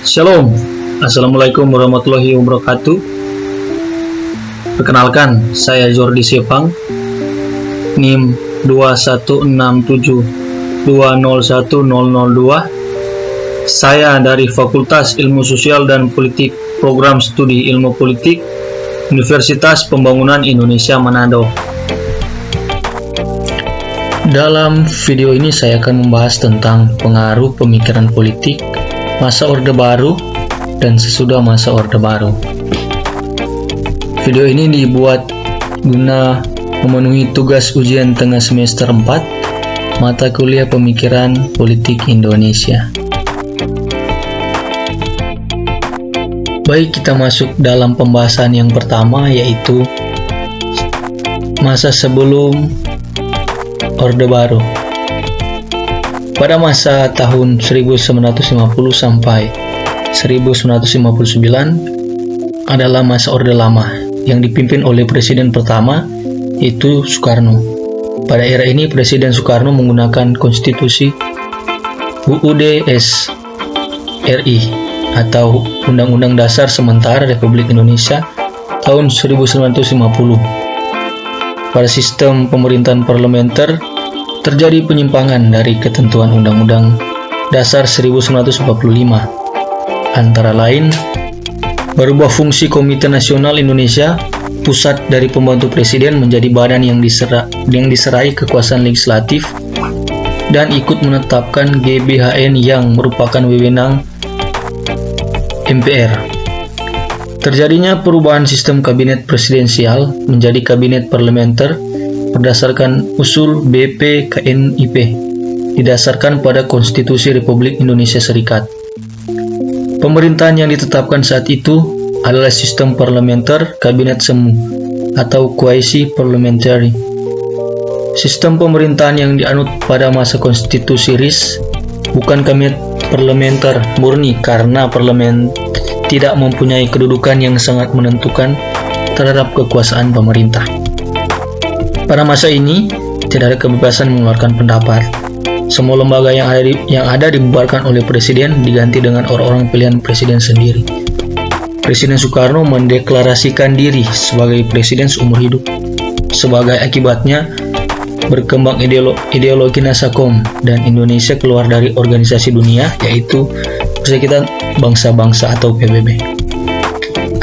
Shalom, Assalamualaikum warahmatullahi wabarakatuh. Perkenalkan, saya Jordi Sepang, NIM 21672010002. Saya dari Fakultas Ilmu Sosial dan Politik, Program Studi Ilmu Politik, Universitas Pembangunan Indonesia Manado. Dalam video ini saya akan membahas tentang pengaruh pemikiran politik masa Orde Baru dan sesudah masa Orde Baru. Video ini dibuat guna memenuhi tugas ujian tengah semester 4 mata kuliah Pemikiran Politik Indonesia. Baik, kita masuk dalam pembahasan yang pertama, yaitu masa sebelum Orde Baru. Pada masa tahun 1950 sampai 1959 adalah masa Orde Lama yang dipimpin oleh Presiden pertama, yaitu Soekarno. Pada era ini Presiden Soekarno menggunakan konstitusi UUD SRI atau Undang-Undang Dasar Sementara Republik Indonesia tahun 1950. Pada sistem pemerintahan parlementer terjadi penyimpangan dari ketentuan Undang-Undang Dasar 1945. Antara lain, berubah fungsi Komite Nasional Indonesia Pusat dari pembantu presiden menjadi badan yang diserai kekuasaan legislatif dan ikut menetapkan GBHN yang merupakan wewenang MPR. Terjadinya perubahan sistem kabinet presidensial menjadi kabinet parlementer berdasarkan usul BPKNIP didasarkan pada Konstitusi Republik Indonesia Serikat. Pemerintahan yang ditetapkan saat itu adalah sistem parlementer kabinet semu atau quasi parliamentary. Sistem pemerintahan yang dianut pada masa konstitusi RIS bukan kabinet parlementer murni karena parlemen tidak mempunyai kedudukan yang sangat menentukan terhadap kekuasaan pemerintah. Pada masa ini, tidak ada kebebasan mengeluarkan pendapat. Semua lembaga yang ada dibubarkan oleh presiden diganti dengan orang-orang pilihan presiden sendiri. Presiden Soekarno mendeklarasikan diri sebagai presiden seumur hidup. Sebagai akibatnya, berkembang ideologi Nasakom dan Indonesia keluar dari organisasi dunia, yaitu Persekutuan Bangsa-Bangsa atau PBB.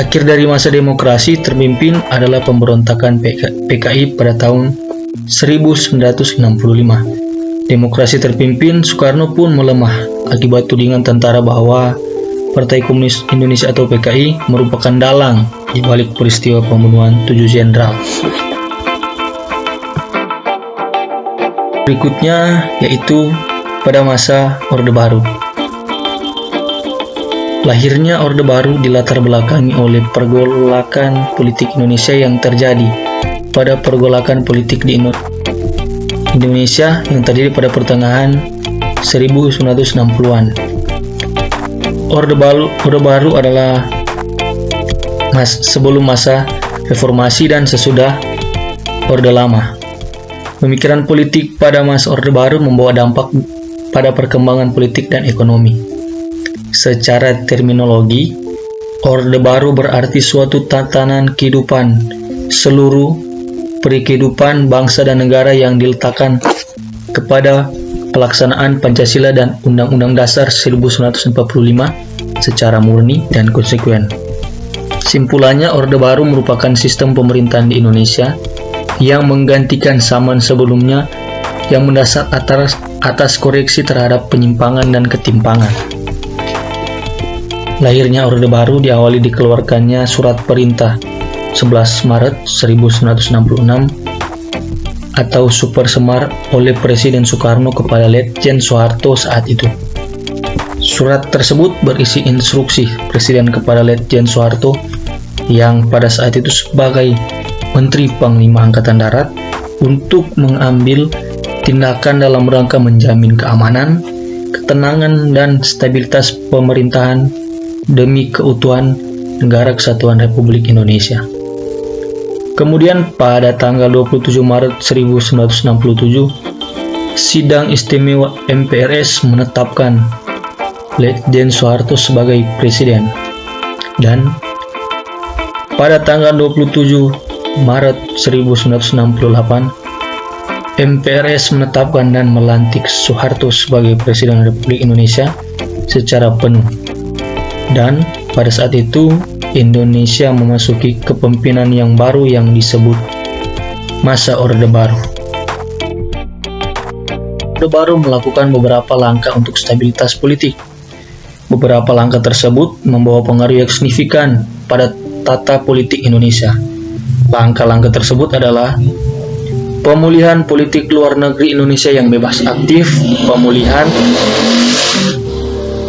Akhir dari masa demokrasi terpimpin adalah pemberontakan PKI pada tahun 1965. Demokrasi terpimpin Soekarno pun melemah akibat tudingan tentara bahwa Partai Komunis Indonesia atau PKI merupakan dalang di balik peristiwa pembunuhan 7 jenderal. Berikutnya yaitu pada masa Orde Baru. Lahirnya Orde Baru dilatar belakangi oleh pergolakan politik Indonesia yang terjadi pada pergolakan politik di Indonesia yang terjadi pada pertengahan 1960-an. Orde Baru adalah sebelum masa reformasi dan sesudah Orde Lama. Pemikiran politik pada masa Orde Baru membawa dampak pada perkembangan politik dan ekonomi. Secara terminologi, Orde Baru berarti suatu tatanan kehidupan seluruh perikehidupan bangsa dan negara yang diletakkan kepada pelaksanaan Pancasila dan Undang-Undang Dasar 1945 secara murni dan konsekuen. Simpulannya, Orde Baru merupakan sistem pemerintahan di Indonesia yang menggantikan zaman sebelumnya yang mendasar atas koreksi terhadap penyimpangan dan ketimpangan. Lahirnya Orde Baru diawali dikeluarkannya Surat Perintah 11 Maret 1966 atau Super Semar oleh Presiden Soekarno kepada Letjen Soeharto saat itu. Surat tersebut berisi instruksi Presiden kepada Letjen Soeharto yang pada saat itu sebagai Menteri Panglima Angkatan Darat untuk mengambil tindakan dalam rangka menjamin keamanan, ketenangan, dan stabilitas pemerintahan demi keutuhan Negara Kesatuan Republik Indonesia. Kemudian pada tanggal 27 Maret 1967, Sidang Istimewa MPRS menetapkan Letjen Soeharto sebagai presiden. Dan pada tanggal 27 Maret 1968, MPRS menetapkan dan melantik Soeharto sebagai Presiden Republik Indonesia secara penuh. Dan pada saat itu, Indonesia memasuki kepemimpinan yang baru yang disebut masa Orde Baru. Orde Baru melakukan beberapa langkah untuk stabilitas politik. Beberapa langkah tersebut membawa pengaruh yang signifikan pada tata politik Indonesia. Langkah-langkah tersebut adalah pemulihan politik luar negeri Indonesia yang bebas aktif, pemulihan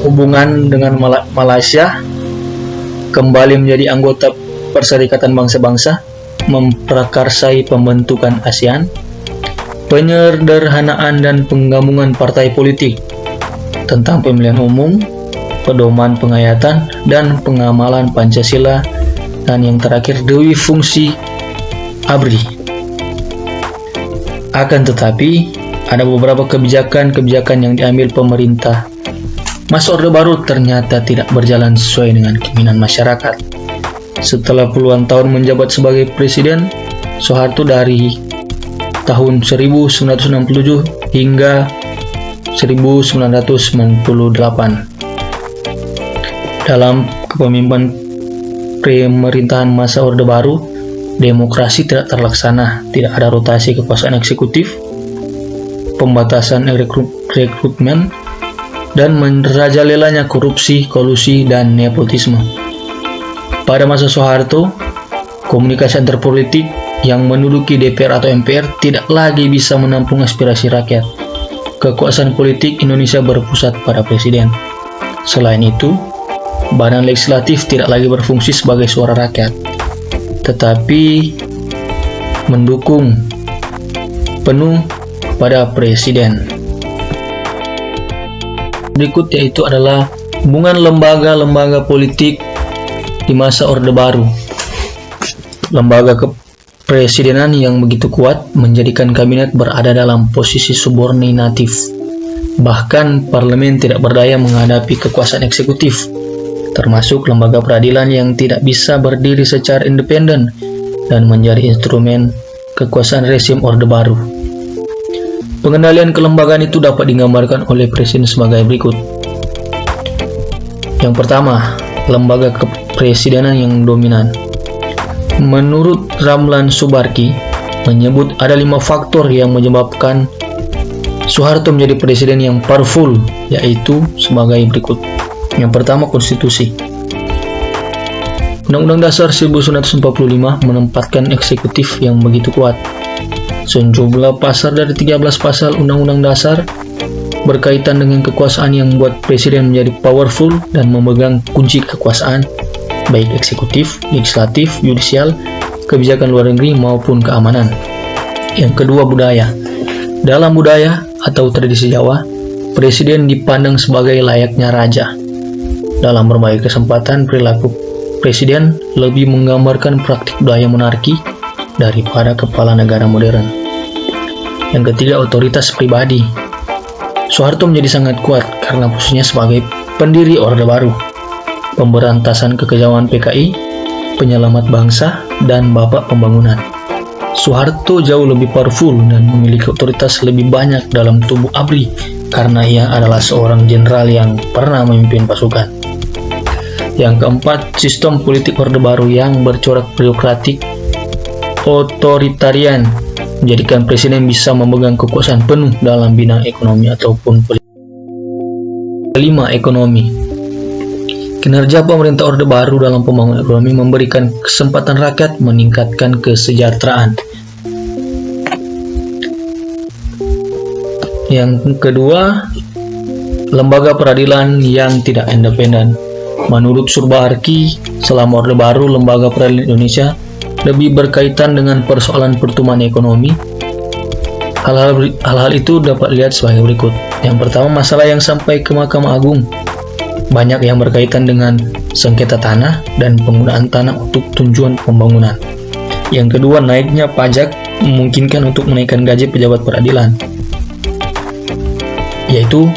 hubungan dengan Malaysia, kembali menjadi anggota Perserikatan Bangsa-Bangsa, memprakarsai pembentukan ASEAN, penyederhanaan dan penggabungan partai politik, tentang pemilihan umum, pedoman penghayatan dan pengamalan Pancasila, dan yang terakhir dewi fungsi ABRI. Akan tetapi, ada beberapa kebijakan-kebijakan yang diambil pemerintah masa Orde Baru ternyata tidak berjalan sesuai dengan keinginan masyarakat. Setelah puluhan tahun menjabat sebagai presiden, Soeharto dari tahun 1967 hingga 1998. Dalam kepemimpinan pemerintahan masa Orde Baru, demokrasi tidak terlaksana, tidak ada rotasi kekuasaan eksekutif, pembatasan rekrutmen, dan merajalelanya korupsi, kolusi, dan nepotisme. Pada masa Soeharto, komunikasi antar politik yang menduduki DPR atau MPR tidak lagi bisa menampung aspirasi rakyat. Kekuasaan politik Indonesia berpusat pada presiden. Selain itu, badan legislatif tidak lagi berfungsi sebagai suara rakyat, tetapi mendukung penuh pada presiden. Berikut yaitu adalah hubungan lembaga-lembaga politik di masa Orde Baru. Lembaga kepresidenan yang begitu kuat menjadikan kabinet berada dalam posisi subordinatif. Bahkan parlemen tidak berdaya menghadapi kekuasaan eksekutif, termasuk lembaga peradilan yang tidak bisa berdiri secara independen dan menjadi instrumen kekuasaan rezim Orde Baru. Pengendalian kelembagaan itu dapat digambarkan oleh presiden sebagai berikut. Yang pertama, lembaga kepresidenan yang dominan. Menurut Ramlan Subarki, menyebut ada 5 faktor yang menyebabkan Soeharto menjadi presiden yang powerful, yaitu sebagai berikut. Yang pertama, konstitusi. Undang-Undang Dasar 1945 menempatkan eksekutif yang begitu kuat. Sejumlah pasal dari 13 pasal Undang-Undang Dasar berkaitan dengan kekuasaan yang membuat presiden menjadi powerful dan memegang kunci kekuasaan, baik eksekutif, legislatif, yudisial, kebijakan luar negeri maupun keamanan. Yang kedua, budaya. Dalam budaya atau tradisi Jawa, presiden dipandang sebagai layaknya raja. Dalam berbagai kesempatan, perilaku presiden lebih menggambarkan praktik budaya monarki daripada kepala negara modern. Yang ketiga, otoritas pribadi. Soeharto menjadi sangat kuat karena posisinya sebagai pendiri Orde Baru, pemberantasan kekejauhan PKI, penyelamat bangsa, dan bapak pembangunan. Soeharto jauh lebih powerful dan memiliki otoritas lebih banyak dalam tubuh ABRI karena ia adalah seorang jenderal yang pernah memimpin pasukan. Yang keempat, sistem politik Orde Baru yang bercorak birokratik otoritarian menjadikan presiden bisa memegang kekuasaan penuh dalam bidang ekonomi ataupun politik. Kelima, ekonomi. Kinerja pemerintah Orde Baru dalam pembangunan ekonomi memberikan kesempatan rakyat meningkatkan kesejahteraan. Yang kedua, lembaga peradilan yang tidak independen. Menurut Subarki, selama Orde Baru, lembaga peradilan Indonesia lebih berkaitan dengan persoalan pertumbuhan ekonomi. Hal-hal itu dapat dilihat sebagai berikut. Yang pertama, masalah yang sampai ke Mahkamah Agung. Banyak yang berkaitan dengan sengketa tanah dan penggunaan tanah untuk tujuan pembangunan. Yang kedua, naiknya pajak memungkinkan untuk menaikkan gaji pejabat peradilan, yaitu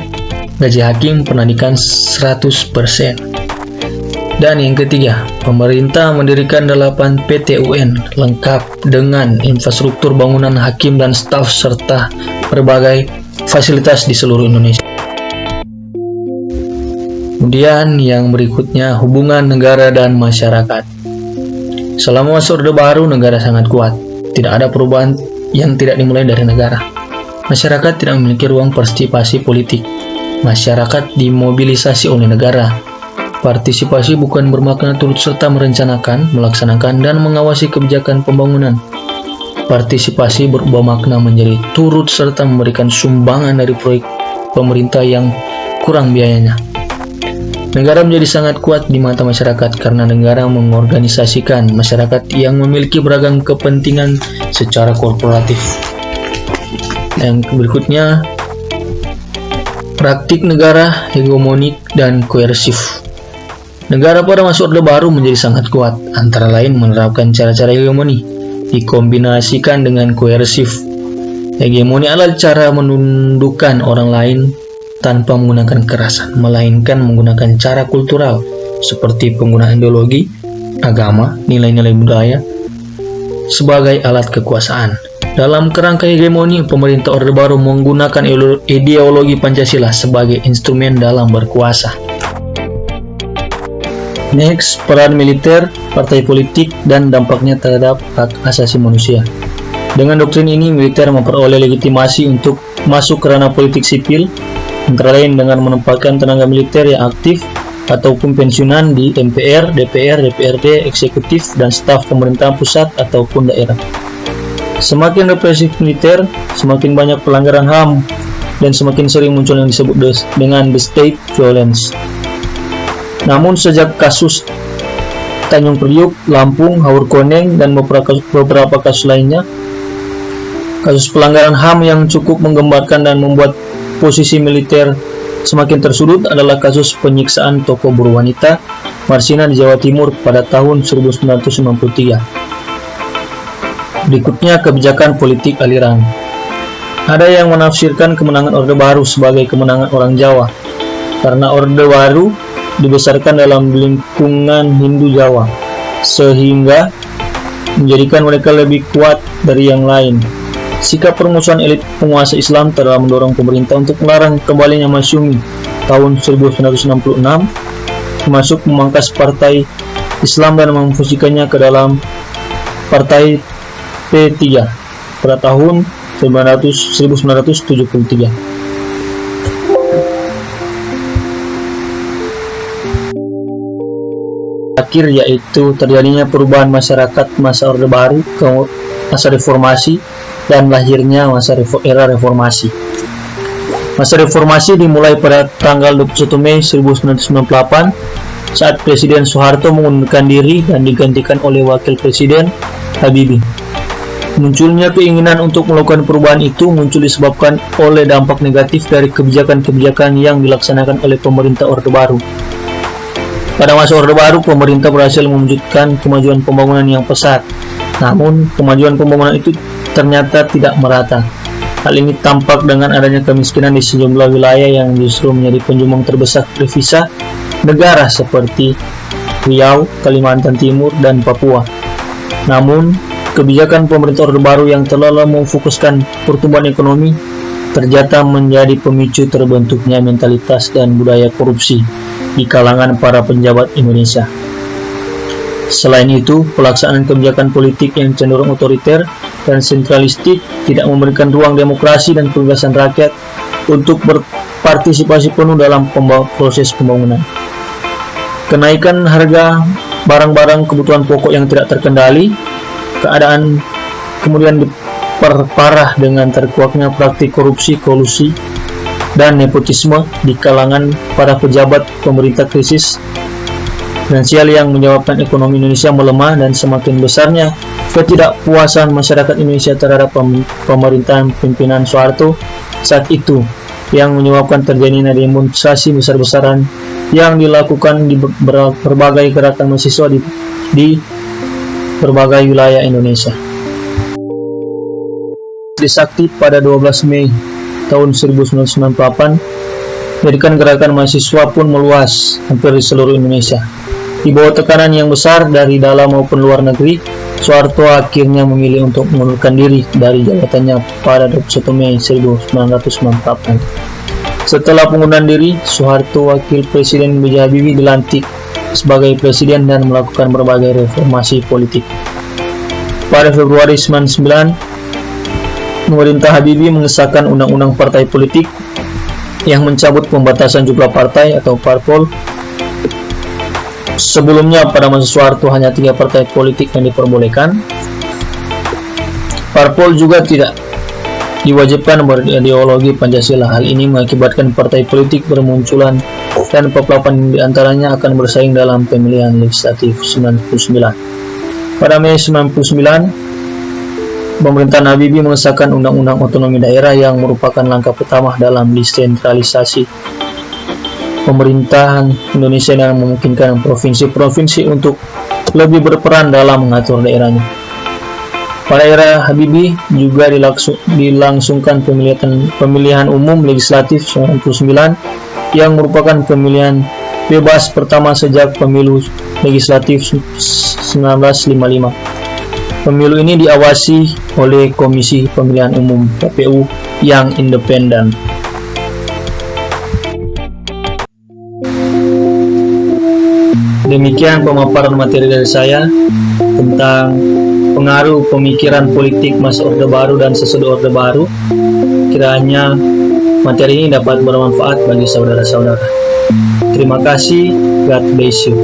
gaji hakim pendidikan 100%. Dan yang ketiga, pemerintah mendirikan 8 PT UN lengkap dengan infrastruktur bangunan hakim dan staf serta berbagai fasilitas di seluruh Indonesia. Kemudian yang berikutnya, hubungan negara dan masyarakat. Selama masa Orde Baru, negara sangat kuat. Tidak ada perubahan yang tidak dimulai dari negara. Masyarakat tidak memiliki ruang partisipasi politik. Masyarakat dimobilisasi oleh negara. Partisipasi bukan bermakna turut serta merencanakan, melaksanakan, dan mengawasi kebijakan pembangunan. Partisipasi berubah makna menjadi turut serta memberikan sumbangan dari proyek pemerintah yang kurang biayanya. Negara menjadi sangat kuat di mata masyarakat karena negara mengorganisasikan masyarakat yang memiliki beragam kepentingan secara korporatif. Yang berikutnya, praktik negara hegemonik dan koersif. Negara pada masa Orde Baru menjadi sangat kuat, antara lain menerapkan cara-cara hegemoni, dikombinasikan dengan koersif. Hegemoni adalah cara menundukkan orang lain tanpa menggunakan kekerasan, melainkan menggunakan cara kultural, seperti penggunaan ideologi, agama, nilai-nilai budaya, sebagai alat kekuasaan. Dalam kerangka hegemoni, pemerintah Orde Baru menggunakan ideologi Pancasila sebagai instrumen dalam berkuasa. Next, peran militer, partai politik, dan dampaknya terhadap hak asasi manusia. Dengan doktrin ini, militer memperoleh legitimasi untuk masuk ke ranah politik sipil, antara lain dengan menempatkan tenaga militer yang aktif ataupun pensiunan di MPR, DPR, DPRD, eksekutif, dan staf pemerintahan pusat ataupun daerah. Semakin represif militer, semakin banyak pelanggaran HAM, dan semakin sering muncul yang disebut dengan the state violence. Namun sejak kasus Tanjung Priuk, Lampung, Haur Koneng, dan beberapa kasus lainnya, kasus pelanggaran HAM yang cukup menggembarkan dan membuat posisi militer semakin tersudut adalah kasus penyiksaan tokoh buruh wanita Marsina di Jawa Timur pada tahun 1993. Berikutnya, kebijakan politik aliran. Ada yang menafsirkan kemenangan Orde Baru sebagai kemenangan orang Jawa, karena Orde Baru dibesarkan dalam lingkungan Hindu Jawa, sehingga menjadikan mereka lebih kuat dari yang lain. Sikap permusuhan elit penguasa Islam telah mendorong pemerintah untuk melarang kembalinya Masyumi tahun 1966, termasuk memangkas partai Islam dan memfusikannya ke dalam partai P3 pada tahun 1973. Akhir yaitu terjadinya perubahan masyarakat masa Orde Baru ke masa reformasi dan lahirnya era reformasi. Masa reformasi dimulai pada tanggal 21 Mei 1998 saat Presiden Soeharto mengundurkan diri dan digantikan oleh Wakil Presiden Habibie. Munculnya keinginan untuk melakukan perubahan itu muncul disebabkan oleh dampak negatif dari kebijakan-kebijakan yang dilaksanakan oleh pemerintah Orde Baru. Pada masa Orde Baru, pemerintah berhasil mewujudkan kemajuan pembangunan yang pesat. Namun, kemajuan pembangunan itu ternyata tidak merata. Hal ini tampak dengan adanya kemiskinan di sejumlah wilayah yang justru menjadi penyumbang terbesar devisa negara seperti Riau, Kalimantan Timur, dan Papua. Namun, kebijakan pemerintah Orde Baru yang terlalu memfokuskan pertumbuhan ekonomi ternyata menjadi pemicu terbentuknya mentalitas dan budaya korupsi di kalangan para penjabat Indonesia. Selain itu, pelaksanaan kebijakan politik yang cenderung otoriter dan sentralistik tidak memberikan ruang demokrasi dan kebebasan rakyat untuk berpartisipasi penuh dalam proses pembangunan. Kenaikan harga barang-barang kebutuhan pokok yang tidak terkendali, keadaan kemudian diperparah dengan terkuaknya praktik korupsi, kolusi, dan nepotisme di kalangan para pejabat pemerintah. Krisis finansial yang menyebabkan ekonomi Indonesia melemah dan semakin besarnya ketidakpuasan masyarakat Indonesia terhadap pemerintahan pimpinan Soeharto saat itu yang menyebabkan terjadinya demonstrasi besar-besaran yang dilakukan di berbagai gerakan mahasiswa di berbagai wilayah Indonesia. Trisakti pada 12 Mei tahun 1998 Jadikan gerakan mahasiswa pun meluas hampir di seluruh Indonesia. Di bawah tekanan yang besar dari dalam maupun luar negeri, Soeharto akhirnya memilih untuk mengundurkan diri dari jabatannya pada 21 Mei 1994. Setelah pengunduran diri, Soeharto, Wakil Presiden B.J. Habibie dilantik sebagai presiden dan melakukan berbagai reformasi politik. Pada Februari 1999, pemerintah Habibie mengesahkan Undang-Undang Partai Politik yang mencabut pembatasan jumlah partai atau parpol. Sebelumnya pada masa Soeharto hanya 3 partai politik yang diperbolehkan. Parpol juga tidak diwajibkan berideologi Pancasila. Hal ini mengakibatkan partai politik bermunculan dan beberapa di antaranya akan bersaing dalam pemilihan legislatif 99. Pada Mei 99, pemerintahan Habibie mengesahkan Undang-Undang Otonomi Daerah yang merupakan langkah pertama dalam desentralisasi pemerintahan Indonesia dan memungkinkan provinsi-provinsi untuk lebih berperan dalam mengatur daerahnya. Pada era Habibie juga dilangsungkan pemilihan umum legislatif 99 yang merupakan pemilihan bebas pertama sejak pemilu legislatif 1955. Pemilu ini diawasi oleh Komisi Pemilihan Umum (KPU) yang independen. Demikian pemaparan materi dari saya tentang pengaruh pemikiran politik masa Orde Baru dan sesudah Orde Baru. Kiranya materi ini dapat bermanfaat bagi saudara-saudara. Terima kasih. God bless you.